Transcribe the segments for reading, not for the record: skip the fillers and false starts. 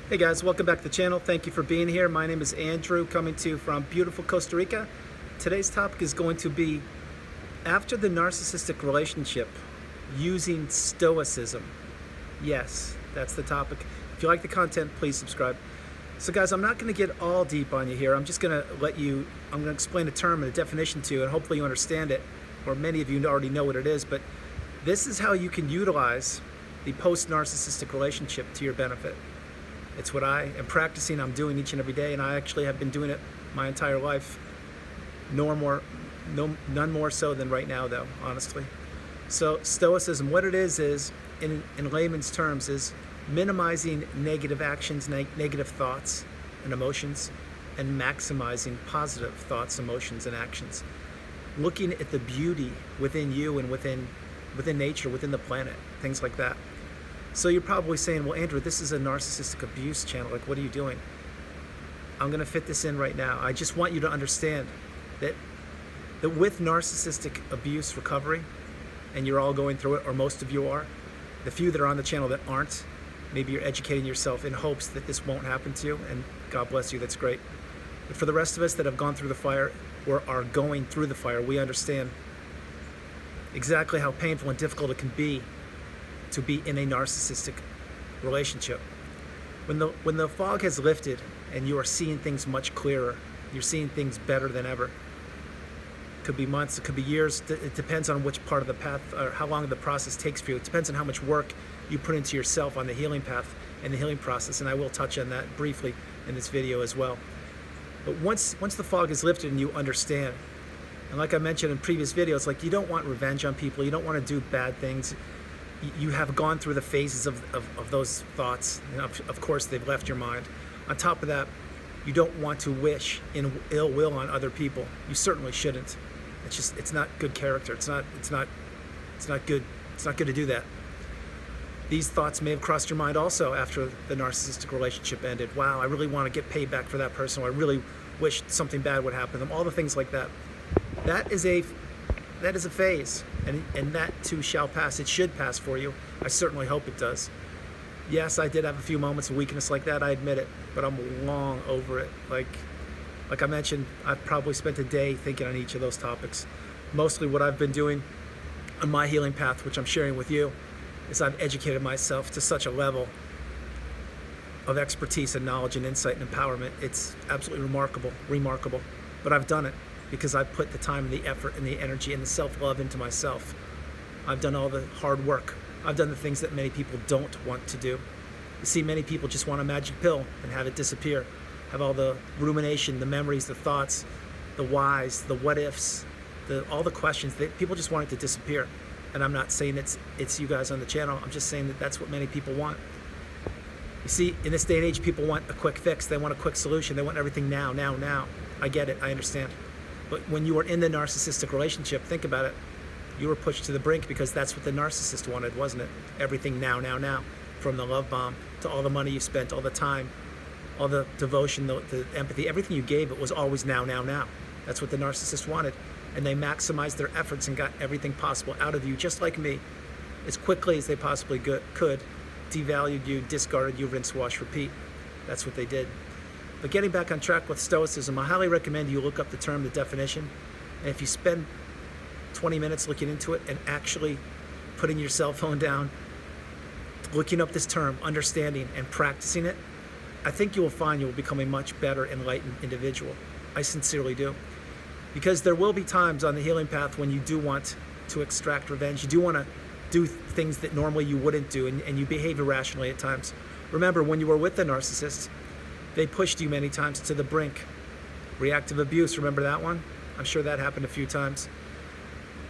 Hey guys, welcome back to the channel. Thank you for being here. My name is Andrew, coming to you from beautiful Costa Rica. Today's topic is going to be after the narcissistic relationship, using Stoicism. Yes, that's the topic. If you like the content, please subscribe. So guys, I'm not going to get all deep on you here. I'm just going to I'm going to explain a term and a definition to you, and hopefully you understand it, or many of you already know what it is, but this is how you can utilize the post-narcissistic relationship to your benefit. It's what I am practicing, I'm doing each and every day, and I actually have been doing it my entire life. None more so than right now, though, honestly. So Stoicism, what it is in layman's terms, is minimizing negative actions, negative thoughts and emotions, and maximizing positive thoughts, emotions, and actions. Looking at the beauty within you and within nature, within the planet, things like that. So you're probably saying, well, Andrew, this is a narcissistic abuse channel. Like, what are you doing? I'm going to fit this in right now. I just want you to understand that with narcissistic abuse recovery, and you're all going through it, or most of you are, the few that are on the channel that aren't, maybe you're educating yourself in hopes that this won't happen to you, and God bless you, that's great. But for the rest of us that have gone through the fire, or are going through the fire, we understand exactly how painful and difficult it can be to be in a narcissistic relationship. When the fog has lifted and you are seeing things much clearer, you're seeing things better than ever. It could be months, it could be years. It depends on which part of the path or how long the process takes for you. It depends on how much work you put into yourself on the healing path and the healing process, and I will touch on that briefly in this video as well. But once the fog is lifted and you understand, and like I mentioned in previous videos, like, you don't want revenge on people, you don't want to do bad things. You have gone through the phases of those thoughts, and of course they've left your mind. On top of that, you don't want to wish ill will on other people. You certainly shouldn't. It's not good character. It's not good to do that. These thoughts may have crossed your mind also after the narcissistic relationship ended. Wow, I really want to get paid back for that person, or I really wish something bad would happen to them. All the things like that. That is a phase, and that too shall pass. It should pass for you. I certainly hope it does. Yes, I did have a few moments of weakness like that, I admit it, but I'm long over it. Like I mentioned, I've probably spent a day thinking on each of those topics. Mostly what I've been doing on my healing path, which I'm sharing with you, is I've educated myself to such a level of expertise and knowledge and insight and empowerment. It's absolutely remarkable, but I've done it because I've put the time and the effort and the energy and the self-love into myself. I've done all the hard work. I've done the things that many people don't want to do. You see, many people just want a magic pill and have it disappear. Have all the rumination, the memories, the thoughts, the whys, the what ifs, all the questions. People just want it to disappear. And I'm not saying it's you guys on the channel. I'm just saying that that's what many people want. You see, in this day and age, people want a quick fix. They want a quick solution. They want everything now. I get it. I understand. But when you were in the narcissistic relationship, think about it. You were pushed to the brink because that's what the narcissist wanted, wasn't it? Everything now. From the love bomb to all the money you spent, all the time, all the devotion, the empathy, everything you gave, it was always now. That's what the narcissist wanted. And they maximized their efforts and got everything possible out of you, just like me, as quickly as they possibly could. Devalued you, discarded you, rinse, wash, repeat. That's what they did. But getting back on track with Stoicism, I highly recommend you look up the term, the definition, and if you spend 20 minutes looking into it and actually putting your cell phone down, looking up this term, understanding and practicing it, I think you will find you will become a much better enlightened individual. I sincerely do. Because there will be times on the healing path when you do want to extract revenge, you do want to do things that normally you wouldn't do, and you behave irrationally at times. Remember, when you were with the narcissist, they pushed you many times to the brink. Reactive abuse, remember that one? I'm sure that happened a few times.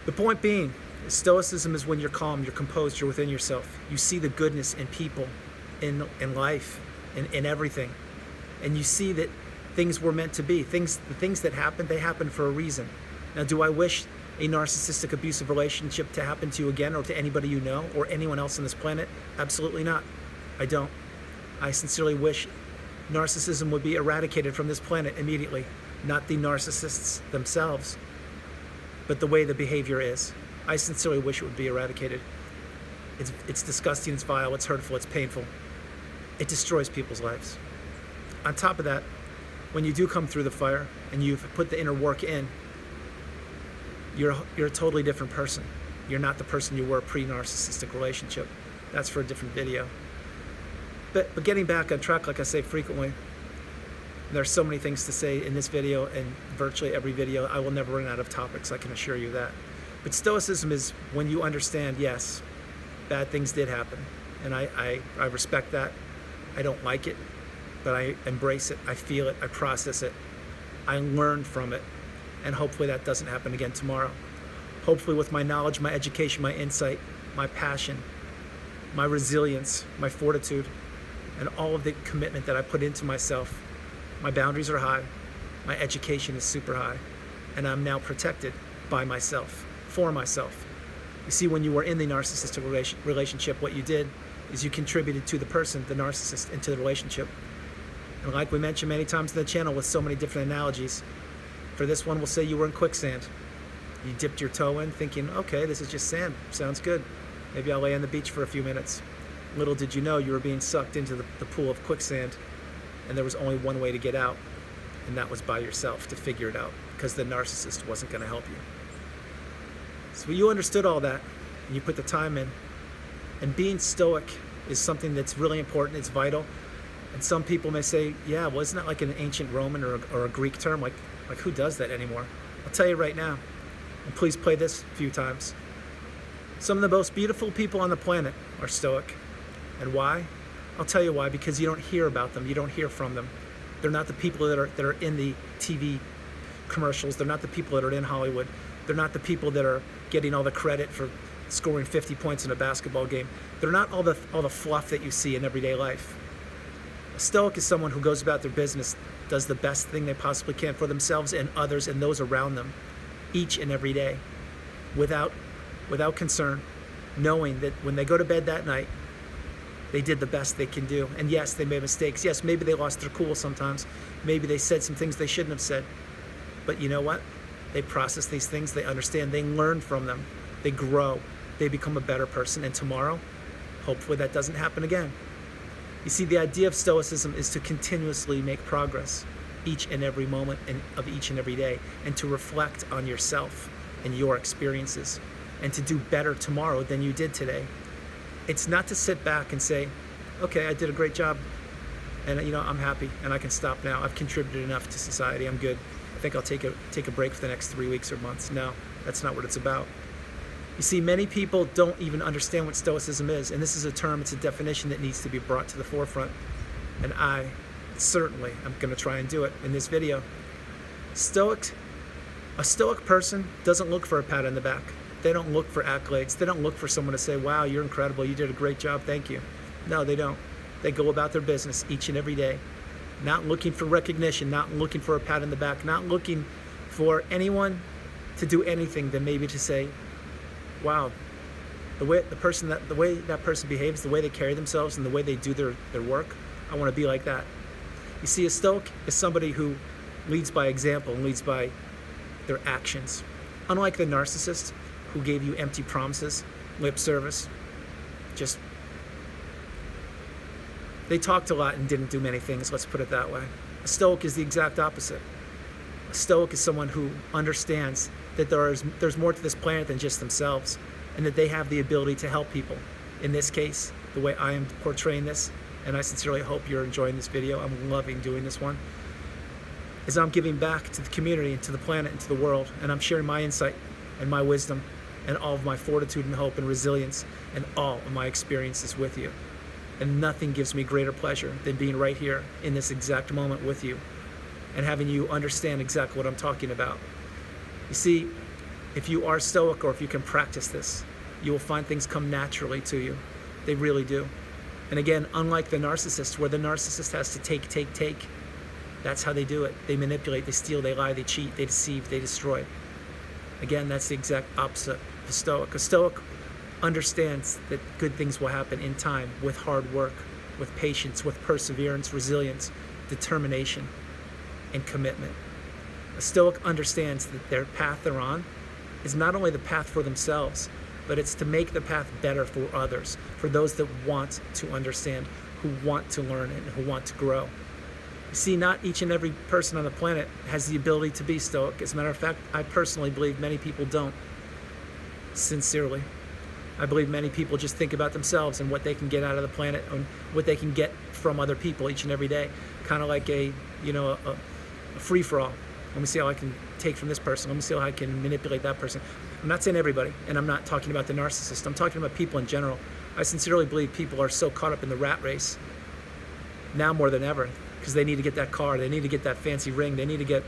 The point being, Stoicism is when you're calm, you're composed, you're within yourself. You see the goodness in people, in life, in everything. And you see that things were meant to be. The things that happened, they happened for a reason. Now, do I wish a narcissistic abusive relationship to happen to you again, or to anybody you know, or anyone else on this planet? Absolutely not. I don't. I sincerely wish narcissism would be eradicated from this planet immediately. Not the narcissists themselves, but the way the behavior is. I sincerely wish it would be eradicated. It's disgusting, it's vile, it's hurtful, it's painful. it destroys people's lives. On top of that, when you do come through the fire and you've put the inner work in, you're a totally different person. You're not the person you were pre-narcissistic relationship. That's for a different video. But getting back on track, like I say frequently, there's so many things to say in this video and virtually every video. I will never run out of topics, I can assure you that. But Stoicism is when you understand, yes, bad things did happen. And I respect that. I don't like it, but I embrace it. I feel it. I process it. I learn from it. And hopefully that doesn't happen again tomorrow. Hopefully with my knowledge, my education, my insight, my passion, my resilience, my fortitude, and all of the commitment that I put into myself, my boundaries are high, my education is super high, and I'm now protected by myself, for myself. You see, when you were in the narcissistic relationship, what you did is you contributed to the person, the narcissist, into the relationship. And like we mentioned many times in the channel with so many different analogies, for this one, we'll say you were in quicksand. You dipped your toe in thinking, okay, this is just sand, sounds good. Maybe I'll lay on the beach for a few minutes. Little did you know you were being sucked into the pool of quicksand, and there was only one way to get out, and that was by yourself to figure it out, because the narcissist wasn't going to help you. So you understood all that, and you put the time in, and being stoic is something that's really important, it's vital. And some people may say, yeah, well, isn't that like an ancient Roman or a Greek term? Like who does that anymore? I'll tell you right now, and please play this a few times. Some of the most beautiful people on the planet are stoic. And why? I'll tell you why, because you don't hear about them, you don't hear from them. They're not the people that are in the TV commercials, they're not the people that are in Hollywood, they're not the people that are getting all the credit for scoring 50 points in a basketball game. They're not all the fluff that you see in everyday life. A stoic is someone who goes about their business, does the best thing they possibly can for themselves and others and those around them, each and every day, without concern, knowing that when they go to bed that night, they did the best they can do. And yes, they made mistakes. Yes, maybe they lost their cool sometimes. Maybe they said some things they shouldn't have said. But you know what? They process these things, they understand, they learn from them, they grow, they become a better person. And tomorrow, hopefully that doesn't happen again. You see, the idea of Stoicism is to continuously make progress each and every moment of each and every day, and to reflect on yourself and your experiences, and to do better tomorrow than you did today. It's not to sit back and say, okay, I did a great job, and I'm happy, and I can stop now. I've contributed enough to society, I'm good. I think I'll take a break for the next 3 weeks or months. No, that's not what it's about. You see, many people don't even understand what Stoicism is, and this is a term, it's a definition that needs to be brought to the forefront, and I certainly am going to try and do it in this video. A stoic person doesn't look for a pat on the back. They don't look for accolades. They don't look for someone to say, wow, you're incredible, you did a great job, thank you. No, they don't. They go about their business each and every day, not looking for recognition, not looking for a pat on the back, not looking for anyone to do anything than maybe to say, wow, the way that person behaves, the way they carry themselves, and the way they do their work, I want to be like that. You see, a stoic is somebody who leads by example and leads by their actions. Unlike the narcissist, who gave you empty promises, lip service, they talked a lot and didn't do many things, let's put it that way. A stoic is the exact opposite. A stoic is someone who understands that there's more to this planet than just themselves, and that they have the ability to help people. In this case, the way I am portraying this, and I sincerely hope you're enjoying this video, I'm loving doing this one, is I'm giving back to the community and to the planet and to the world, and I'm sharing my insight and my wisdom and all of my fortitude and hope and resilience and all of my experiences with you. And nothing gives me greater pleasure than being right here in this exact moment with you and having you understand exactly what I'm talking about. You see, if you are stoic, or if you can practice this, you will find things come naturally to you. They really do. And again, unlike the narcissist, where the narcissist has to take, that's how they do it. They manipulate, they steal, they lie, they cheat, they deceive, they destroy. Again, that's the exact opposite of a stoic. A stoic understands that good things will happen in time, with hard work, with patience, with perseverance, resilience, determination, and commitment. A stoic understands that their path they're on is not only the path for themselves, but it's to make the path better for others, for those that want to understand, who want to learn and who want to grow. See, not each and every person on the planet has the ability to be stoic. As a matter of fact, I personally believe many people don't. Sincerely. I believe many people just think about themselves and what they can get out of the planet and what they can get from other people each and every day. Kind of like a free-for-all. Let me see how I can take from this person. Let me see how I can manipulate that person. I'm not saying everybody, and I'm not talking about the narcissist. I'm talking about people in general. I sincerely believe people are so caught up in the rat race now more than ever because they need to get that car, they need to get that fancy ring, they need to get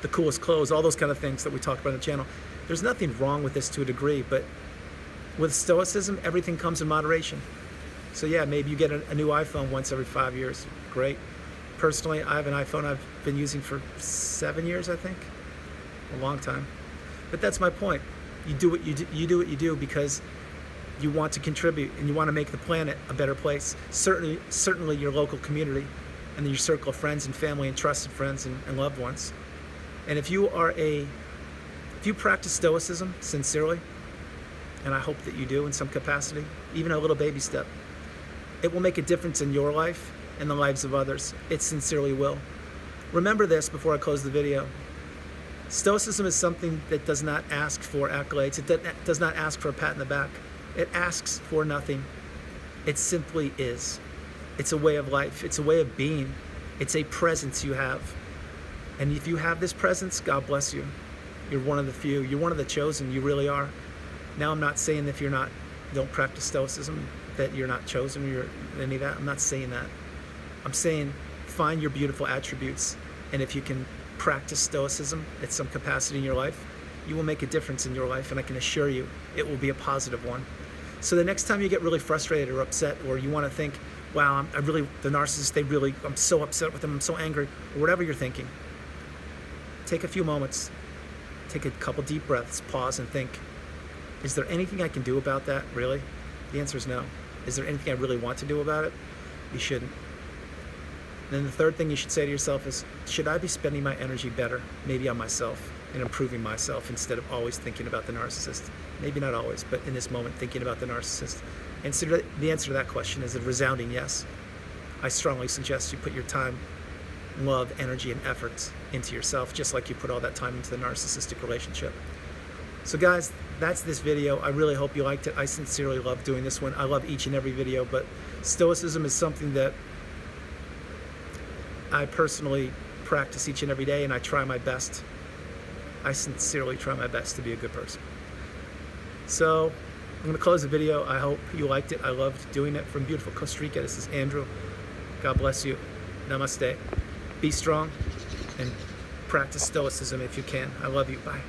the coolest clothes, all those kind of things that we talk about on the channel. There's nothing wrong with this to a degree, but with Stoicism, everything comes in moderation. So yeah, maybe you get a new iPhone once every 5 years. Great. Personally, I have an iPhone I've been using for 7 years, I think. A long time. But that's my point. You do what you do because you want to contribute and you want to make the planet a better place. Certainly your local community and then your circle of friends and family and trusted friends and loved ones. And if you practice Stoicism sincerely, and I hope that you do in some capacity, even a little baby step, it will make a difference in your life and the lives of others. It sincerely will. Remember this before I close the video. Stoicism is something that does not ask for accolades. It does not ask for a pat in the back. It asks for nothing. It simply is. It's a way of life. It's a way of being. It's a presence you have. And if you have this presence, God bless you. You're one of the few. You're one of the chosen. You really are. Now, I'm not saying that if don't practice Stoicism, that you're not chosen or you're any of that. I'm not saying that. I'm saying find your beautiful attributes. And if you can practice Stoicism at some capacity in your life, you will make a difference in your life. And I can assure you, it will be a positive one. So the next time you get really frustrated or upset, or you want to think, wow, the narcissist, I'm so upset with them, I'm so angry, or whatever you're thinking, take a few moments, take a couple deep breaths, pause and think, is there anything I can do about that, really? The answer is no. Is there anything I really want to do about it? You shouldn't. Then the third thing you should say to yourself is, should I be spending my energy better, maybe on myself, and improving myself instead of always thinking about the narcissist? Maybe not always, but in this moment, thinking about the narcissist. And so the answer to that question is a resounding yes. I strongly suggest you put your time, love, energy, and efforts into yourself, just like you put all that time into the narcissistic relationship. So guys, that's this video. I really hope you liked it. I sincerely love doing this one. I love each and every video, but Stoicism is something that I personally practice each and every day, and I try my best. I sincerely try my best to be a good person. So I'm going to close the video. I hope you liked it. I loved doing it from beautiful Costa Rica. This is Andrew. God bless you. Namaste. Be strong and practice Stoicism if you can. I love you. Bye.